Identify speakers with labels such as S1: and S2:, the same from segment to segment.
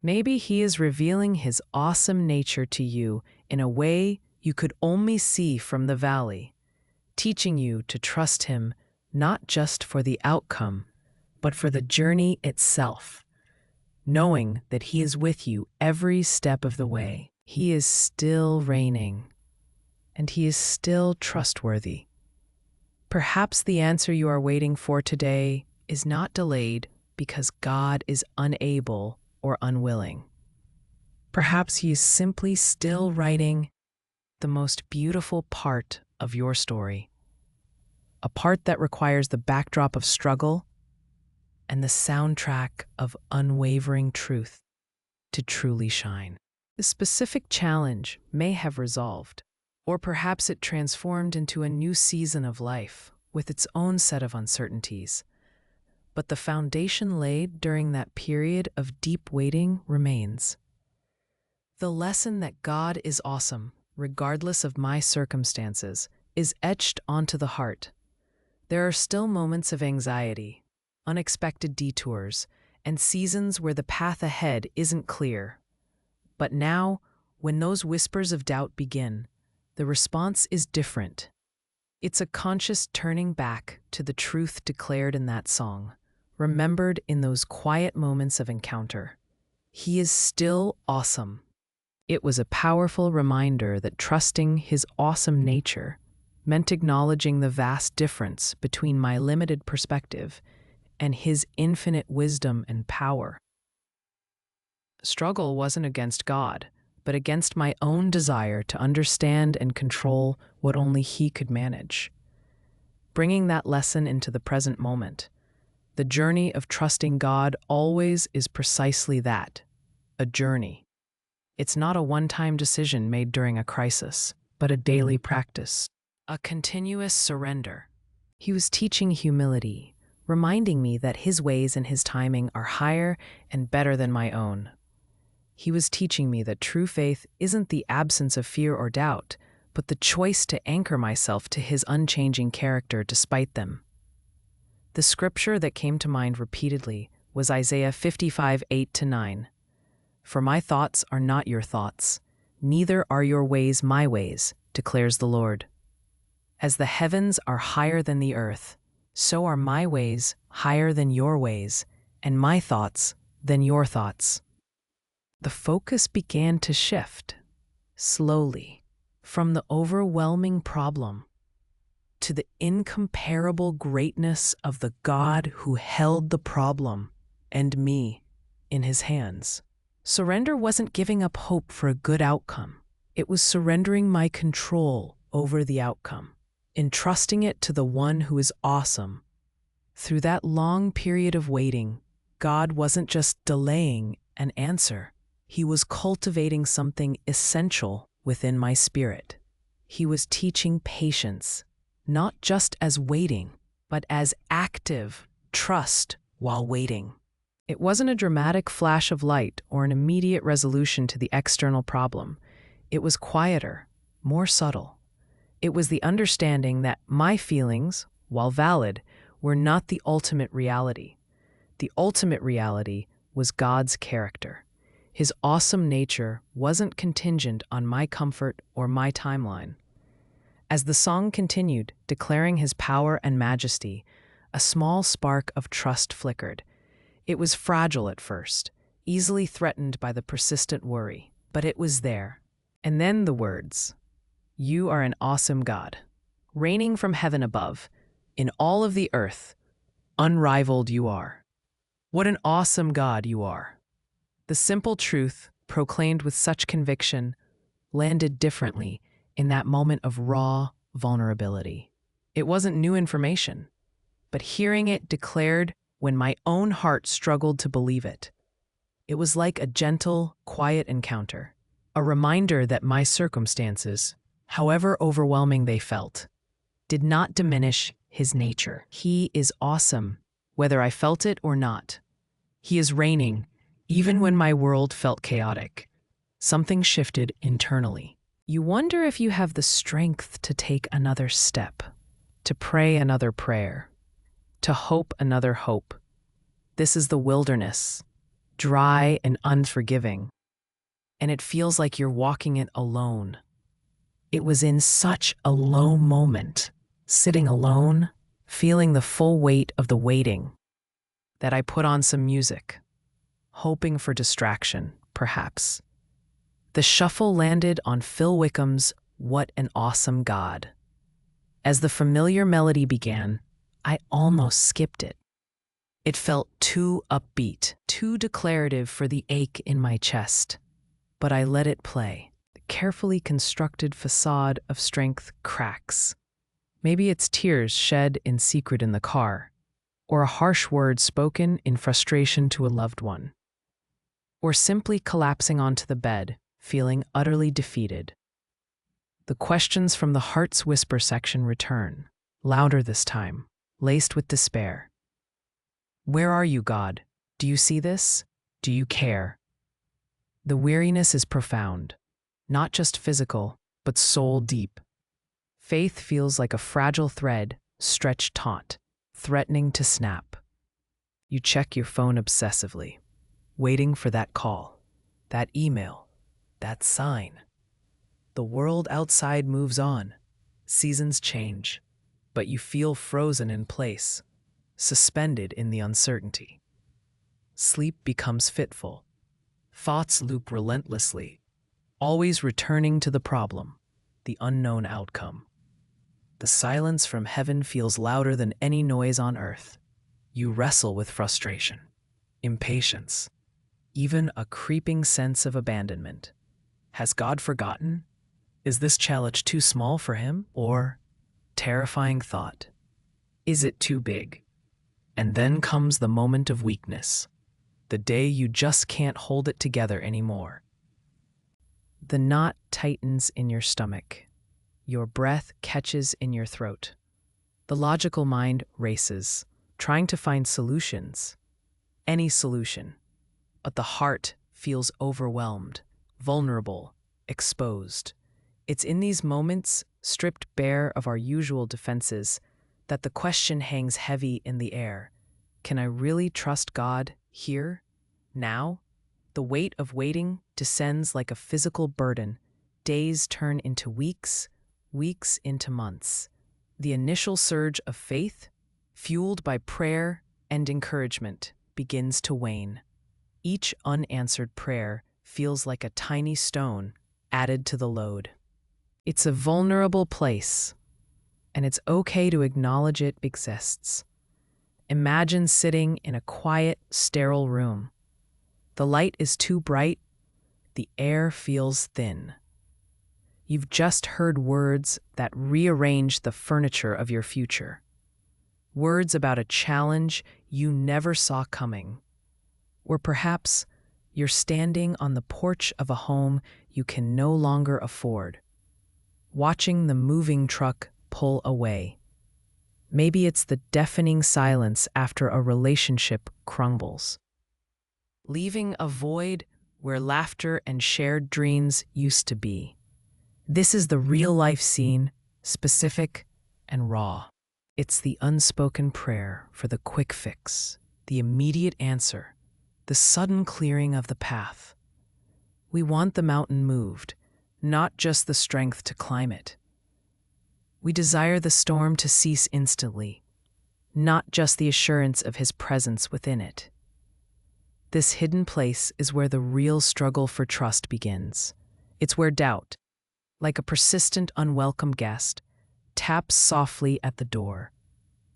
S1: Maybe He is revealing His awesome nature to you in a way you could only see from the valley, teaching you to trust Him not just for the outcome, but for the journey itself, knowing that He is with you every step of the way. He is still reigning, and He is still trustworthy. Perhaps the answer you are waiting for today is not delayed because God is unable or unwilling. Perhaps He is simply still writing the most beautiful part of your story, a part that requires the backdrop of struggle and the soundtrack of unwavering truth to truly shine. The specific challenge may have resolved, or perhaps it transformed into a new season of life with its own set of uncertainties. But the foundation laid during that period of deep waiting remains. The lesson that God is awesome, regardless of my circumstances, is etched onto the heart. There are still moments of anxiety, unexpected detours, and seasons where the path ahead isn't clear. But now, when those whispers of doubt begin, the response is different. It's a conscious turning back to the truth declared in that song, remembered in those quiet moments of encounter. He is still awesome. It was a powerful reminder that trusting His awesome nature meant acknowledging the vast difference between my limited perspective and His infinite wisdom and power. Struggle wasn't against God, but against my own desire to understand and control what only He could manage. Bringing that lesson into the present moment, the journey of trusting God always is precisely that, a journey. It's not a one-time decision made during a crisis, but a daily practice, a continuous surrender. He was teaching humility, reminding me that His ways and His timing are higher and better than my own. He was teaching me that true faith isn't the absence of fear or doubt, but the choice to anchor myself to His unchanging character despite them. The scripture that came to mind repeatedly was Isaiah 55:8-9. For my thoughts are not your thoughts, neither are your ways my ways, declares the Lord. As the heavens are higher than the earth, so are my ways higher than your ways, and my thoughts than your thoughts. The focus began to shift, slowly, from the overwhelming problem to the incomparable greatness of the God who held the problem and me in His hands. Surrender wasn't giving up hope for a good outcome. It was surrendering my control over the outcome, entrusting it to the One who is awesome. Through that long period of waiting, God wasn't just delaying an answer. He was cultivating something essential within my spirit. He was teaching patience, not just as waiting, but as active trust while waiting. It wasn't a dramatic flash of light or an immediate resolution to the external problem. It was quieter, more subtle. It was the understanding that my feelings, while valid, were not the ultimate reality. The ultimate reality was God's character. His awesome nature wasn't contingent on my comfort or my timeline. As the song continued, declaring His power and majesty, a small spark of trust flickered. It was fragile at first, easily threatened by the persistent worry, but it was there. And then the words, "You are an awesome God, reigning from heaven above, in all of the earth, unrivaled you are. What an awesome God you are." The simple truth, proclaimed with such conviction, landed differently in that moment of raw vulnerability. It wasn't new information, but hearing it declared when my own heart struggled to believe it. It was like a gentle, quiet encounter, a reminder that my circumstances, however overwhelming they felt, did not diminish His nature. He is awesome, whether I felt it or not. He is reigning, even when my world felt chaotic. Something shifted internally. You wonder if you have the strength to take another step, to pray another prayer, to hope another hope. This is the wilderness, dry and unforgiving, and it feels like you're walking it alone. It was in such a low moment, sitting alone, feeling the full weight of the waiting, that I put on some music, hoping for distraction, perhaps. The shuffle landed on Phil Wickham's "What an Awesome God." As the familiar melody began, I almost skipped it. It felt too upbeat, too declarative for the ache in my chest. But I let it play. The carefully constructed facade of strength cracks. Maybe it's tears shed in secret in the car, or a harsh word spoken in frustration to a loved one, or simply collapsing onto the bed, feeling utterly defeated. The questions from the Heart's Whisper section return, louder this time, laced with despair. Where are you, God? Do you see this? Do you care? The weariness is profound, not just physical, but soul deep. Faith feels like a fragile thread, stretched taut, threatening to snap. You check your phone obsessively, waiting for that call, that email, that sign. The world outside moves on, seasons change, but you feel frozen in place, suspended in the uncertainty. Sleep becomes fitful. Thoughts loop relentlessly, always returning to the problem, the unknown outcome. The silence from heaven feels louder than any noise on earth. You wrestle with frustration, impatience, even a creeping sense of abandonment. Has God forgotten? Is this challenge too small for him? Or, terrifying thought, is it too big? And then comes the moment of weakness, the day you just can't hold it together anymore. The knot tightens in your stomach. Your breath catches in your throat. The logical mind races, trying to find solutions, any solution. But the heart feels overwhelmed, vulnerable, exposed. It's in these moments, stripped bare of our usual defenses, that the question hangs heavy in the air. Can I really trust God here, now? The weight of waiting descends like a physical burden. Days turn into weeks, weeks into months. The initial surge of faith, fueled by prayer and encouragement, begins to wane. Each unanswered prayer feels like a tiny stone added to the load. It's a vulnerable place, and it's okay to acknowledge it exists. Imagine sitting in a quiet, sterile room. The light is too bright, the air feels thin. You've just heard words that rearrange the furniture of your future. Words about a challenge you never saw coming. Or perhaps you're standing on the porch of a home you can no longer afford, watching the moving truck pull away. Maybe it's the deafening silence after a relationship crumbles, leaving a void where laughter and shared dreams used to be. This is the real-life scene, specific and raw. It's the unspoken prayer for the quick fix, the immediate answer, the sudden clearing of the path. We want the mountain moved, not just the strength to climb it. We desire the storm to cease instantly, not just the assurance of his presence within it. This hidden place is where the real struggle for trust begins. It's where doubt, like a persistent, unwelcome guest, taps softly at the door,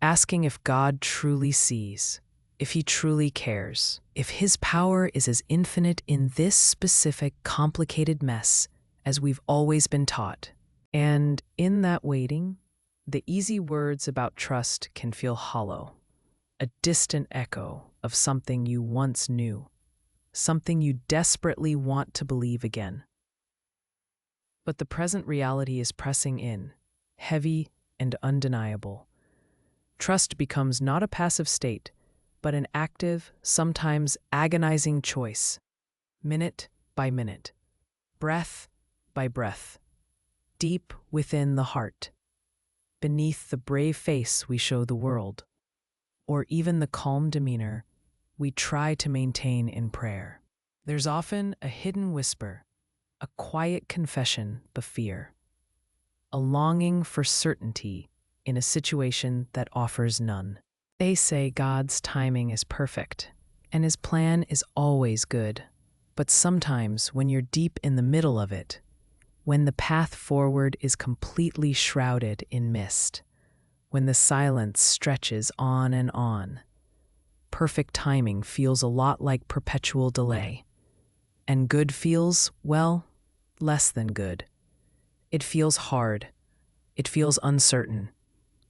S1: asking if God truly sees, if he truly cares, if his power is as infinite in this specific, complicated mess as we've always been taught. And in that waiting, the easy words about trust can feel hollow, a distant echo of something you once knew, something you desperately want to believe again. But the present reality is pressing in, heavy and undeniable. Trust becomes not a passive state, but an active, sometimes agonizing choice, minute by minute, breath by breath, deep within the heart, beneath the brave face we show the world, or even the calm demeanor we try to maintain in prayer. There's often a hidden whisper, a quiet confession of fear, a longing for certainty in a situation that offers none. They say God's timing is perfect, and His plan is always good. But sometimes, when you're deep in the middle of it, when the path forward is completely shrouded in mist, when the silence stretches on and on, perfect timing feels a lot like perpetual delay. And good feels, well, less than good. It feels hard. It feels uncertain.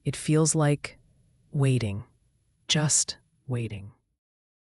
S1: It feels like waiting, just waiting.